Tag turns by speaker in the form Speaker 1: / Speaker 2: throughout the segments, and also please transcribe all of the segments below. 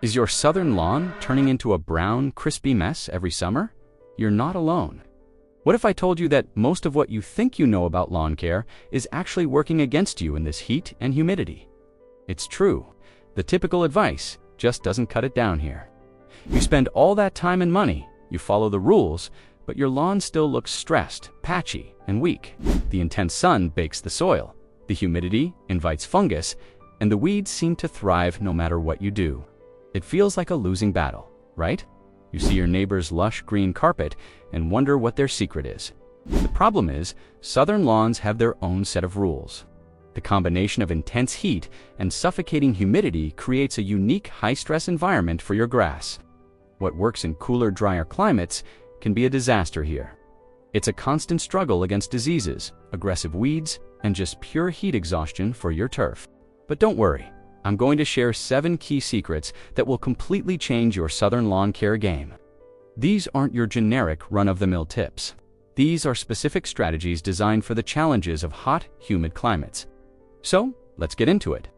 Speaker 1: Is your southern lawn turning into a brown, crispy mess every summer? You're not alone. What if I told you that most of what you think you know about lawn care is actually working against you in this heat and humidity? It's true. The typical advice just doesn't cut it down here. You spend all that time and money, you follow the rules, but your lawn still looks stressed, patchy, and weak. The intense sun bakes the soil, the humidity invites fungus, and the weeds seem to thrive no matter what you do. It feels like a losing battle, right? You see your neighbor's lush green carpet and wonder what their secret is. The problem is, southern lawns have their own set of rules. The combination of intense heat and suffocating humidity creates a unique high-stress environment for your grass. What works in cooler, drier climates can be a disaster here. It's a constant struggle against diseases, aggressive weeds, and just pure heat exhaustion for your turf. But don't worry, I'm going to share 7 key secrets that will completely change your southern lawn care game. These aren't your generic run-of-the-mill tips. These are specific strategies designed for the challenges of hot, humid climates. So, let's get into it.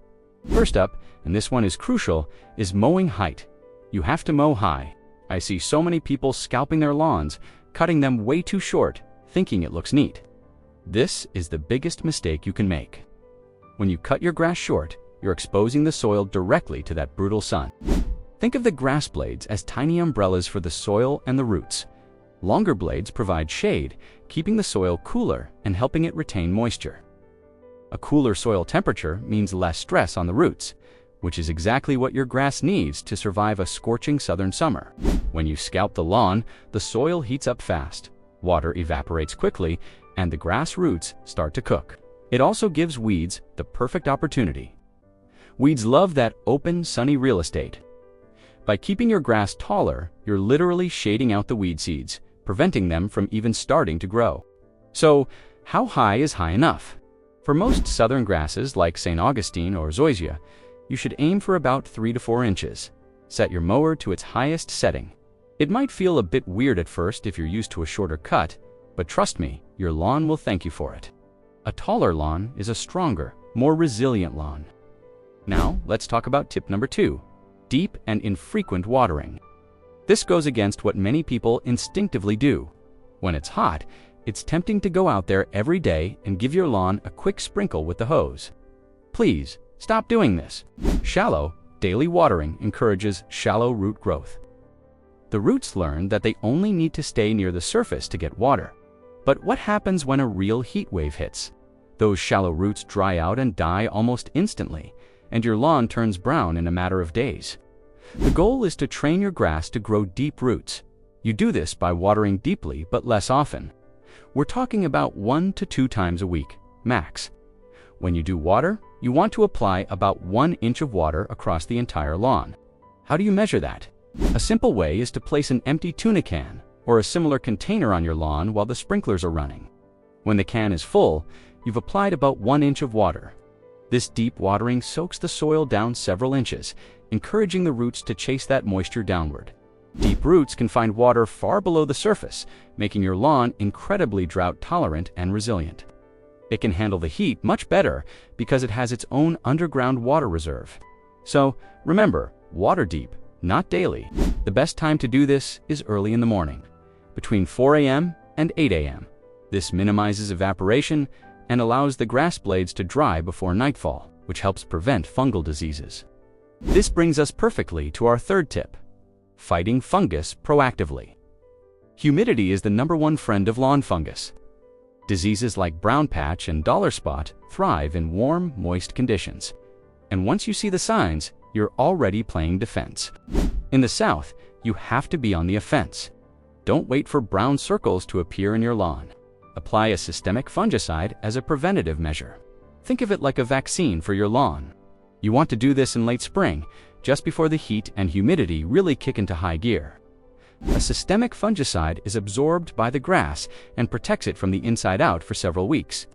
Speaker 1: First up, and this one is crucial, is mowing height. You have to mow high. I see so many people scalping their lawns, cutting them way too short, thinking it looks neat. This is the biggest mistake you can make. When you cut your grass short, you're exposing the soil directly to that brutal sun. Think of the grass blades as tiny umbrellas for the soil and the roots. Longer blades provide shade, keeping the soil cooler and helping it retain moisture. A cooler soil temperature means less stress on the roots, which is exactly what your grass needs to survive a scorching southern summer. When you scalp the lawn, the soil heats up fast, water evaporates quickly, and the grass roots start to cook. It also gives weeds the perfect opportunity. Weeds love that open, sunny real estate. By keeping your grass taller, you're literally shading out the weed seeds, preventing them from even starting to grow. So, how high is high enough? For most southern grasses like St. Augustine or zoysia, you should aim for about 3 to 4 inches. Set your mower to its highest setting. It might feel a bit weird at first if you're used to a shorter cut, but trust me, your lawn will thank you for it. A taller lawn is a stronger, more resilient lawn. Now, let's talk about tip number 2, deep and infrequent watering. This goes against what many people instinctively do. When it's hot, it's tempting to go out there every day and give your lawn a quick sprinkle with the hose. Please, stop doing this. Shallow, daily watering encourages shallow root growth. The roots learn that they only need to stay near the surface to get water. But what happens when a real heat wave hits? Those shallow roots dry out and die almost instantly, and your lawn turns brown in a matter of days. The goal is to train your grass to grow deep roots. You do this by watering deeply but less often. We're talking about 1 to 2 times a week, max. When you do water, you want to apply about 1 inch of water across the entire lawn. How do you measure that? A simple way is to place an empty tuna can or a similar container on your lawn while the sprinklers are running. When the can is full, you've applied about 1 inch of water. This deep watering soaks the soil down several inches, encouraging the roots to chase that moisture downward. Deep roots can find water far below the surface, making your lawn incredibly drought-tolerant and resilient. It can handle the heat much better because it has its own underground water reserve. So, remember, water deep, not daily. The best time to do this is early in the morning, between 4 a.m. and 8 a.m. This minimizes evaporation and allows the grass blades to dry before nightfall, which helps prevent fungal diseases. This brings us perfectly to our third tip: fighting fungus proactively. Humidity is the #1 friend of lawn fungus. Diseases like brown patch and dollar spot thrive in warm, moist conditions. And once you see the signs, you're already playing defense. In the South, you have to be on the offense. Don't wait for brown circles to appear in your lawn. Apply a systemic fungicide as a preventative measure. Think of it like a vaccine for your lawn. You want to do this in late spring, just before the heat and humidity really kick into high gear. A systemic fungicide is absorbed by the grass and protects it from the inside out for several weeks.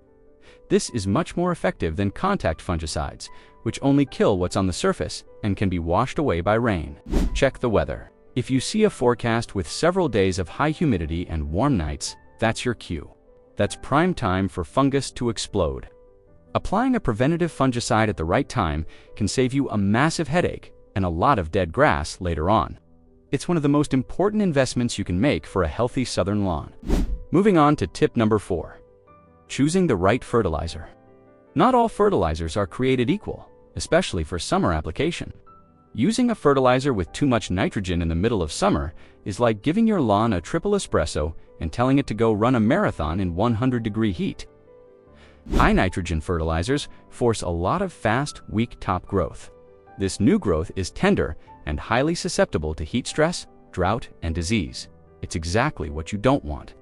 Speaker 1: This is much more effective than contact fungicides, which only kill what's on the surface and can be washed away by rain. Check the weather. If you see a forecast with several days of high humidity and warm nights, that's your cue. That's prime time for fungus to explode. Applying a preventative fungicide at the right time can save you a massive headache and a lot of dead grass later on. It's one of the most important investments you can make for a healthy southern lawn. Moving on to tip number 4. Choosing the right fertilizer. Not all fertilizers are created equal, especially for summer application. Using a fertilizer with too much nitrogen in the middle of summer is like giving your lawn a triple espresso and telling it to go run a marathon in 100-degree heat. High nitrogen fertilizers force a lot of fast, weak top growth. This new growth is tender and highly susceptible to heat stress, drought, and disease. It's exactly what you don't want.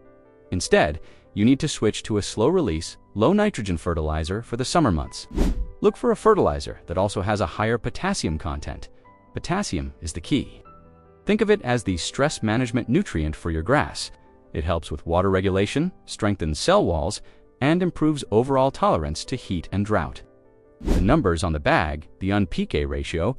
Speaker 1: Instead, you need to switch to a slow-release, low-nitrogen fertilizer for the summer months. Look for a fertilizer that also has a higher potassium content. Potassium is the key. Think of it as the stress management nutrient for your grass. It helps with water regulation, strengthens cell walls, and improves overall tolerance to heat and drought. The numbers on the bag, the NPK ratio,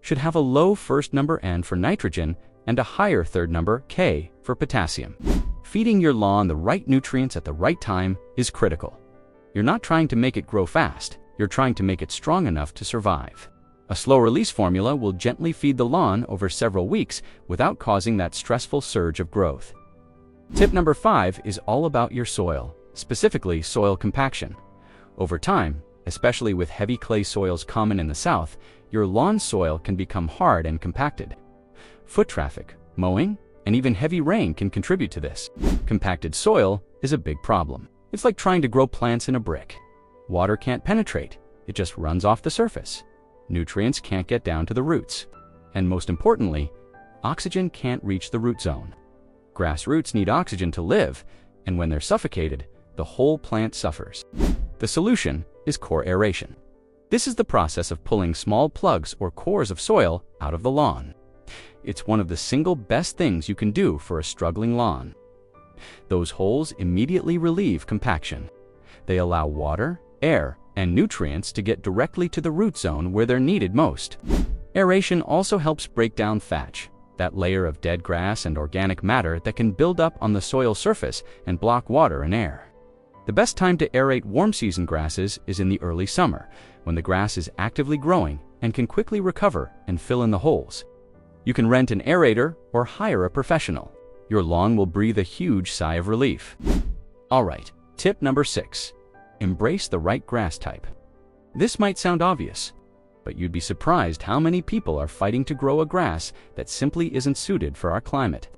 Speaker 1: should have a low first number N for nitrogen and a higher third number K for potassium. Feeding your lawn the right nutrients at the right time is critical. You're not trying to make it grow fast, you're trying to make it strong enough to survive. A slow-release formula will gently feed the lawn over several weeks without causing that stressful surge of growth. Tip number 5 is all about your soil, specifically soil compaction. Over time, especially with heavy clay soils common in the south, your lawn soil can become hard and compacted. Foot traffic, mowing, and even heavy rain can contribute to this. Compacted soil is a big problem. It's like trying to grow plants in a brick. Water can't penetrate, it just runs off the surface. Nutrients can't get down to the roots. And most importantly, oxygen can't reach the root zone. Grass roots need oxygen to live, and when they're suffocated, the whole plant suffers. The solution is core aeration. This is the process of pulling small plugs or cores of soil out of the lawn. It's one of the single best things you can do for a struggling lawn. Those holes immediately relieve compaction. They allow water, air, and nutrients to get directly to the root zone where they're needed most. Aeration also helps break down thatch, that layer of dead grass and organic matter that can build up on the soil surface and block water and air. The best time to aerate warm-season grasses is in the early summer, when the grass is actively growing and can quickly recover and fill in the holes. You can rent an aerator or hire a professional. Your lawn will breathe a huge sigh of relief. Alright, tip number 6. Embrace the right grass type. This might sound obvious, but you'd be surprised how many people are fighting to grow a grass that simply isn't suited for our climate.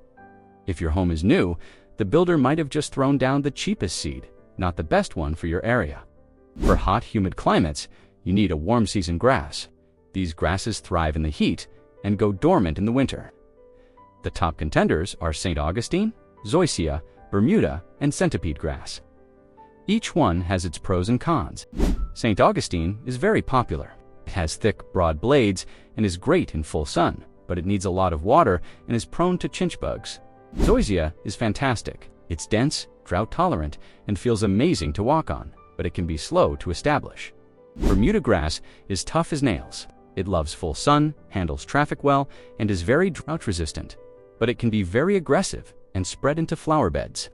Speaker 1: If your home is new, the builder might have just thrown down the cheapest seed, not the best one for your area. For hot, humid climates, you need a warm-season grass. These grasses thrive in the heat and go dormant in the winter. The top contenders are St. Augustine, zoysia, Bermuda, and centipede grass. Each one has its pros and cons. St. Augustine is very popular. It has thick, broad blades and is great in full sun, but it needs a lot of water and is prone to chinch bugs. Zoysia is fantastic. It's dense, drought-tolerant, and feels amazing to walk on, but it can be slow to establish. Bermuda grass is tough as nails. It loves full sun, handles traffic well, and is very drought-resistant, but it can be very aggressive and spread into flower beds.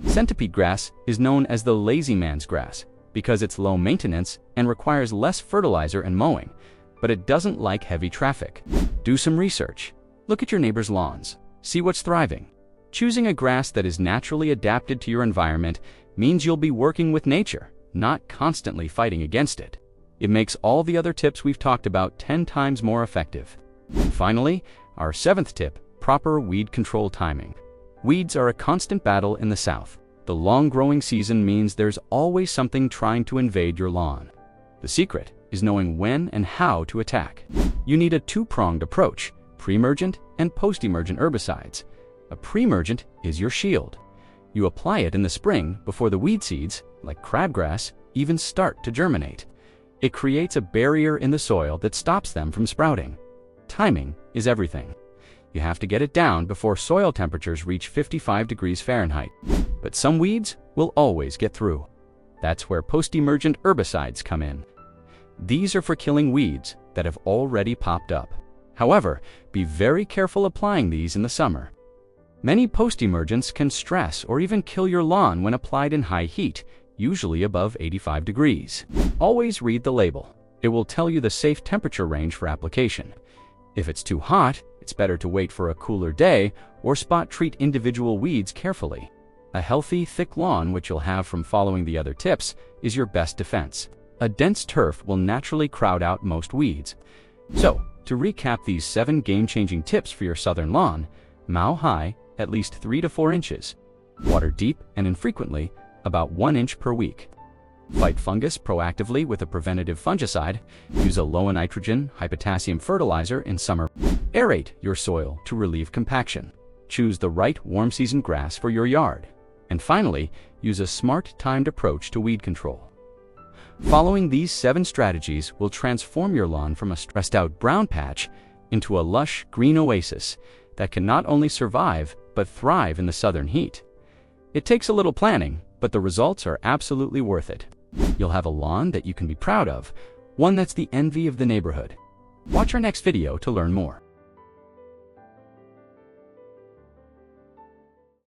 Speaker 1: Centipede grass is known as the lazy man's grass because it's low maintenance and requires less fertilizer and mowing, but it doesn't like heavy traffic. Do some research. Look at your neighbor's lawns. See what's thriving. Choosing a grass that is naturally adapted to your environment means you'll be working with nature, not constantly fighting against it. It makes all the other tips we've talked about 10 times more effective. And finally, our 7th tip, proper weed control timing. Weeds are a constant battle in the South. The long growing season means there's always something trying to invade your lawn. The secret is knowing when and how to attack. You need a two-pronged approach, pre-emergent and post-emergent herbicides. A pre-emergent is your shield. You apply it in the spring before the weed seeds, like crabgrass, even start to germinate. It creates a barrier in the soil that stops them from sprouting. Timing is everything. You have to get it down before soil temperatures reach 55 degrees Fahrenheit. But some weeds will always get through. That's where post-emergent herbicides come in. These are for killing weeds that have already popped up. However, be very careful applying these in the summer. Many post-emergents can stress or even kill your lawn when applied in high heat, usually above 85 degrees. Always read the label. It will tell you the safe temperature range for application. If it's too hot, it's better to wait for a cooler day or spot treat individual weeds carefully. A healthy, thick lawn, which you'll have from following the other tips, is your best defense. A dense turf will naturally crowd out most weeds. So, to recap these 7 game-changing tips for your southern lawn: mow high, at least 3 to 4 inches. Water deep and infrequently, about 1 inch per week. Fight fungus proactively with a preventative fungicide. Use a low in nitrogen, high potassium fertilizer in summer. Aerate your soil to relieve compaction. Choose the right warm season grass for your yard. And finally, use a smart, timed approach to weed control. Following these 7 strategies will transform your lawn from a stressed-out brown patch into a lush green oasis that can not only survive but thrive in the southern heat. It takes a little planning, but the results are absolutely worth it. You'll have a lawn that you can be proud of, one that's the envy of the neighborhood. Watch our next video to learn more.